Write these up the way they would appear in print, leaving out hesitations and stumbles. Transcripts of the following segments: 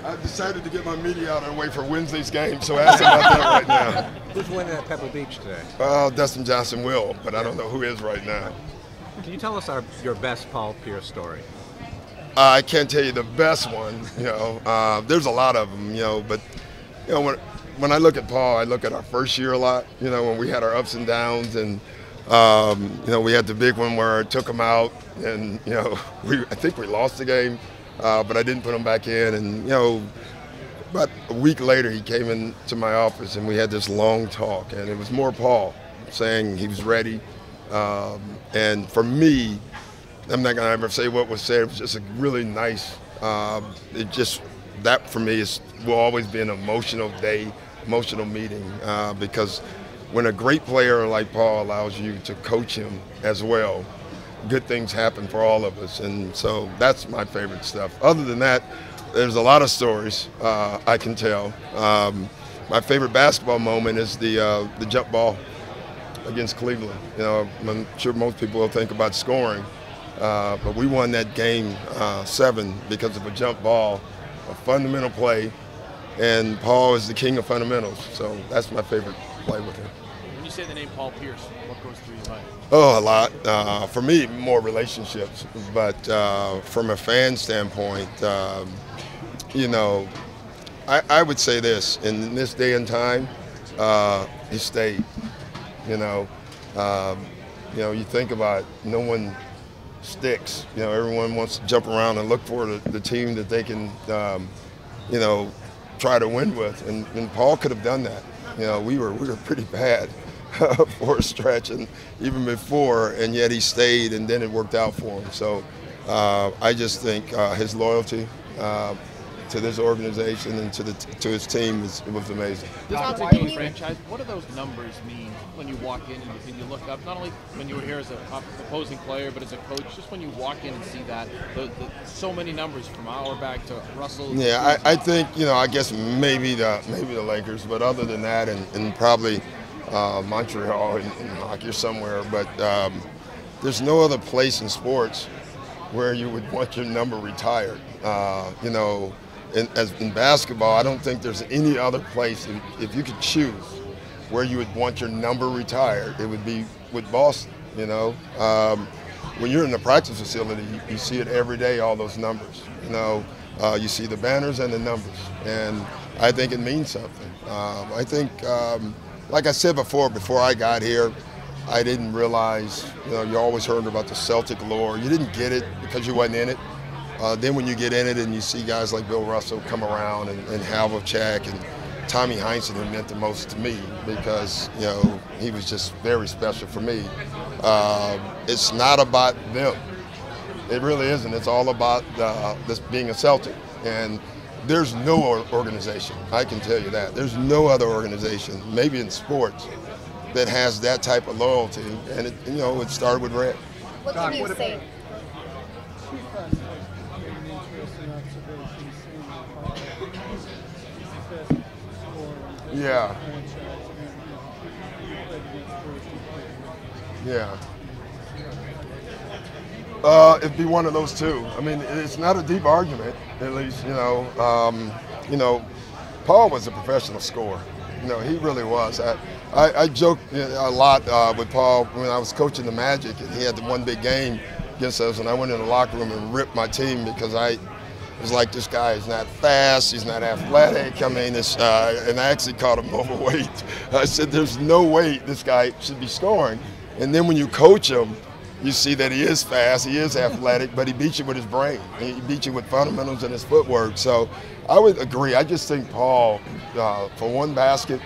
I decided to get my media out of the way for Wednesday's game, so ask about that right now. Who's winning at Pebble Beach today? Well, Dustin Johnson will, but I don't know who is right now. Can you tell us your best Paul Pierce story? I can't tell you the best one, there's a lot of them, but when I look at Paul, I look at our first year a lot, when we had our ups and downs, and we had the big one where I took him out, and I think we lost the game, but I didn't put him back in, and about a week later he came into my office and we had this long talk, and it was more Paul saying he was ready, and for me, I'm not going to ever say what was said. It was just a really nice, that for me will always be an emotional day, emotional meeting, because when a great player like Paul allows you to coach him as well, good things happen for all of us. And so that's my favorite stuff. Other than that, there's a lot of stories I can tell. My favorite basketball moment is the jump ball against Cleveland. I'm sure most people will think about scoring. But we won that game 7 because of a jump ball, a fundamental play, and Paul is the king of fundamentals. So that's my favorite play with him. When you say the name Paul Pierce, what goes through your mind? Oh, a lot. For me, more relationships. But from a fan standpoint, I would say this: in this day and time, he stayed. You think about it, no one sticks. Everyone wants to jump around and look for the team that they can, try to win with. And Paul could have done that. We were pretty bad for a stretch, and even before, and yet he stayed, and then it worked out for him. So I just think his loyalty to this organization and to his team was amazing. This particular franchise, what do those numbers mean when you walk in and you look up, not only when you were here as an opposing player, but as a coach, just when you walk in and see that, so many numbers from Auerbach to Russell? Yeah, I think, I guess maybe the Lakers, but other than that, and probably Montreal and hockey or somewhere, but there's no other place in sports where you would want your number retired. As in basketball, I don't think there's any other place, if you could choose where you would want your number retired, it would be with Boston. When you're in the practice facility, you see it every day, all those numbers. You see the banners and the numbers, and I think it means something. I think, like I said before I got here, I didn't realize, you always heard about the Celtic lore. You didn't get it because you wasn't in it. Then when you get in it and you see guys like Bill Russell come around and Havlicek and Tommy Heinsohn, who meant the most to me because, he was just very special for me. It's not about them. It really isn't. It's all about this being a Celtic. And there's no organization, I can tell you that. There's no other organization, maybe in sports, that has that type of loyalty. And it started with Red. What can you say? Yeah. Yeah. It'd be one of those two. I mean, it's not a deep argument, at least, Paul was a professional scorer. He really was. I joked a lot with Paul when I was coaching the Magic, and he had the one big game against us, and I went in the locker room and ripped my team because I was like, this guy is not fast, he's not athletic. I mean, and I actually called him overweight. I said, there's no way this guy should be scoring. And then when you coach him, you see that he is fast, he is athletic, but he beats you with his brain. He beats you with fundamentals and his footwork. So I would agree. I just think Paul, for one basket,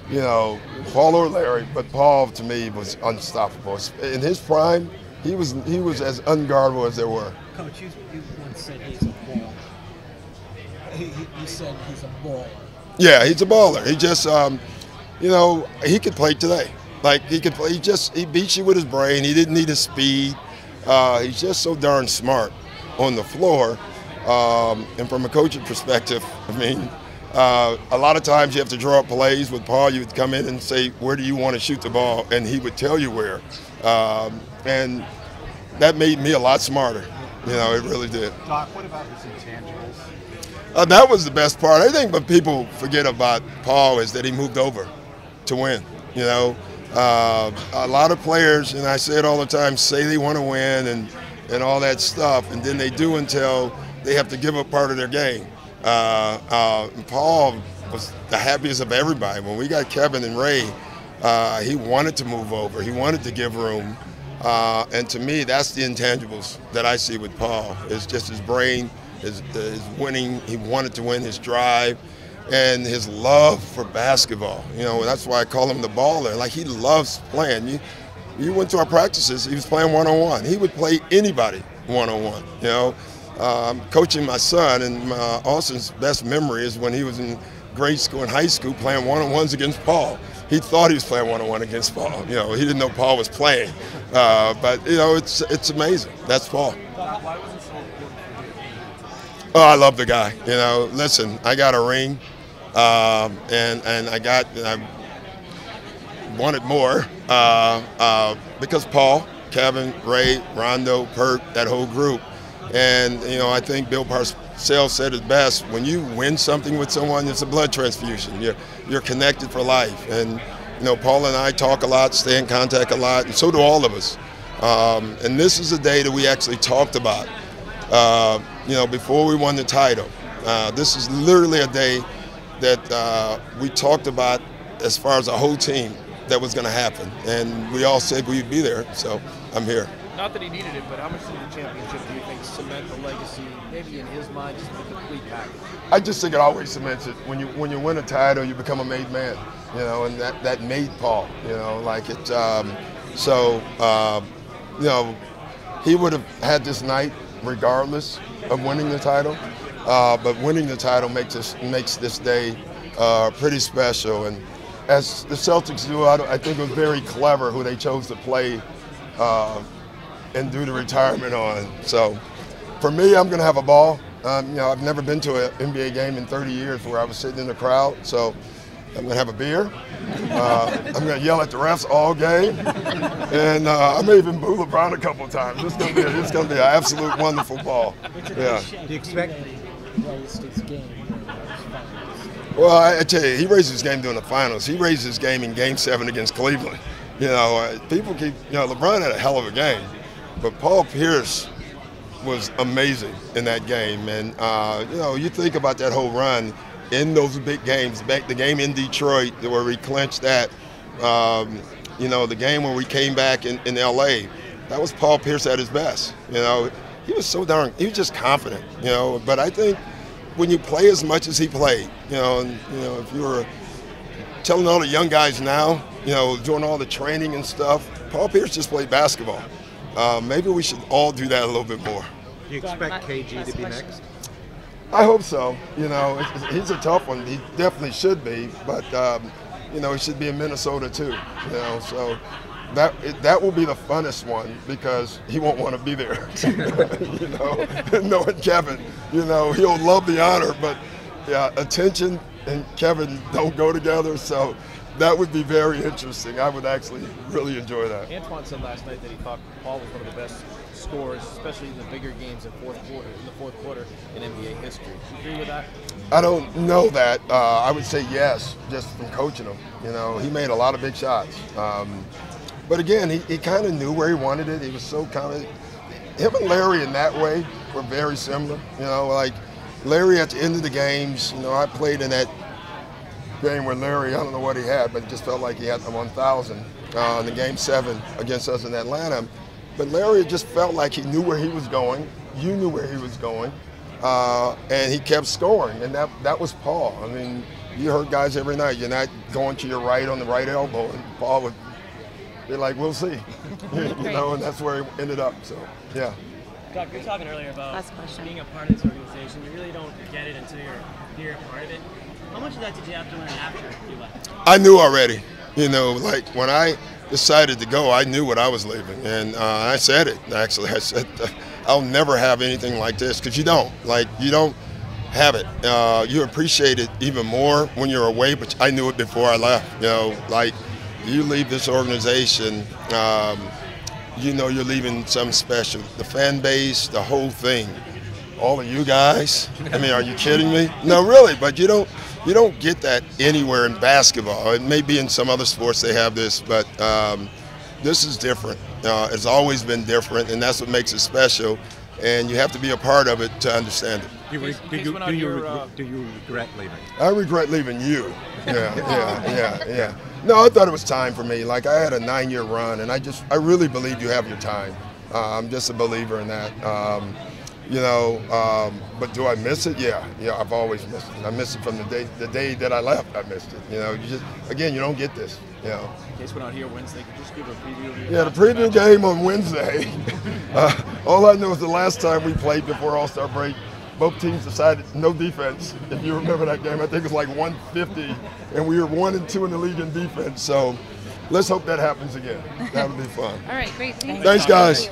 Paul or Larry, but Paul to me was unstoppable. In his prime, he was as unguardable as there were. Coach, you once said he's a baller. You said he's a baller. Yeah, he's a baller. He just, he could play today. Like, he could play. He beats you with his brain. He didn't need his speed. He's just so darn smart on the floor. And from a coaching perspective, I mean, a lot of times you have to draw up plays. With Paul, you would come in and say, where do you want to shoot the ball? And he would tell you where. And that made me a lot smarter. It really did. Doc, what about his intangibles? That was the best part. I think what people forget about Paul is that he moved over to win. You know, a lot of players, and I say it all the time, say they want to win and all that stuff, and then they do until they have to give up part of their game. Paul was the happiest of everybody. When we got Kevin and Ray, he wanted to move over. He wanted to give room. And to me, that's the intangibles that I see with Paul. It's just his brain, his winning. He wanted to win, his drive, and his love for basketball. You know, that's why I call him the baller. Like, he loves playing. You went to our practices, he was playing one-on-one. He would play anybody one-on-one, you know. Coaching my son, and Austin's best memory is when he was in grade school and high school playing one-on-ones against Paul. He thought he was playing one-on-one against Paul. You know, he didn't know Paul was playing. But, you know, it's amazing. That's Paul. Why was it so important for you? Oh, I love the guy. You know, listen, I got a ring, and I wanted more because Paul, Kevin, Ray, Rondo, Perk, that whole group. And, you know, I think Bill Parcells said it best, when you win something with someone, it's a blood transfusion. You're connected for life. And, you know, Paul and I talk a lot, stay in contact a lot, and so do all of us. And this is a day that we actually talked about, you know, before we won the title. This is literally a day that we talked about as far as a whole team that was going to happen. And we all said we'd be there, so I'm here. Not that he needed it, but how much did the championship, do you think, cement the legacy, maybe in his mind, just the complete package? I just think it always cements it. When you win a title, you become a made man, you know, and that made Paul, you know, like it. You know, he would have had this night regardless of winning the title, but winning the title makes this day pretty special. And as the Celtics do, I think it was very clever who they chose to play and do the retirement on. So for me, I'm going to have a ball. You know, I've never been to an NBA game in 30 years where I was sitting in the crowd. So I'm going to have a beer. I'm going to yell at the refs all game. And I may even boo LeBron a couple of times. It's going to be an absolute wonderful ball. Yeah. Do you expect? Raised his game during those finals. Well, I tell you, he raised his game during the finals. He raised his game in Game 7 against Cleveland. You know, people keep, you know, LeBron had a hell of a game. But Paul Pierce was amazing in that game. And, you know, you think about that whole run in those big games, the game in Detroit where we clinched that, you know, the game where we came back in L.A., that was Paul Pierce at his best. You know, he was so darn, he was just confident, you know. But I think when you play as much as he played, you know, and, you know, if you were telling all the young guys now, you know, doing all the training and stuff, Paul Pierce just played basketball. Maybe we should all do that a little bit more. Do you expect KG to be next? I hope so. You know, he's a tough one. He definitely should be, but you know, he should be in Minnesota too. You know, so that will be the funnest one because he won't want to be there. You know, knowing Kevin, you know, he'll love the honor, but yeah, attention and Kevin don't go together. So that would be very interesting. I would actually really enjoy that. Antoine said last night that he thought Paul was one of the best scorers, especially in the bigger games in the fourth quarter in NBA history. Do you agree with that? I don't know that. I would say yes, just from coaching him. You know, he made a lot of big shots. But again, he kind of knew where he wanted it. He was so kind of, him and Larry in that way were very similar. You know, like Larry at the end of the games, you know, I played in that game where Larry, I don't know what he had, but it just felt like he had the 1,000 in the Game 7 against us in Atlanta. But Larry just felt like he knew where he was going. You knew where he was going. And he kept scoring. And that was Paul. I mean, you heard guys every night, you're not going to your right on the right elbow. And Paul would be like, we'll see. You know, and that's where he ended up. So, yeah. Doc, you were talking earlier about being a part of this organization. You really don't get it until you're a part of it. How much of that did you have to learn after you left? I knew already. You know, like when I decided to go, I knew what I was leaving. And I said it, actually. I said, I'll never have anything like this, because you don't. Like, you don't have it. You appreciate it even more when you're away, but I knew it before I left. You know, like, you leave this organization, you know you're leaving something special. The fan base, the whole thing. all of you guys. I mean, are you kidding me? No, really. But you don't get that anywhere in basketball. It may be in some other sports they have this, but this is different. It's always been different, and that's what makes it special. And you have to be a part of it to understand it. Do you regret leaving? I regret leaving you. Yeah. No, I thought it was time for me. Like, I had a 9-year run, and I really believe you have your time. I'm just a believer in that. But do I miss it? Yeah, I've always missed it. I missed it from the day that I left. I missed it. You don't get this. In case we're not here Wednesday, could you just give a preview? Yeah, the preview game on Wednesday. All I know is the last time we played before All-Star break, both teams decided no defense. If you remember that game, I think it was like 150, and we were 1-2 in the league in defense. So let's hope that happens again. That would be fun. All right, great. Thanks, guys.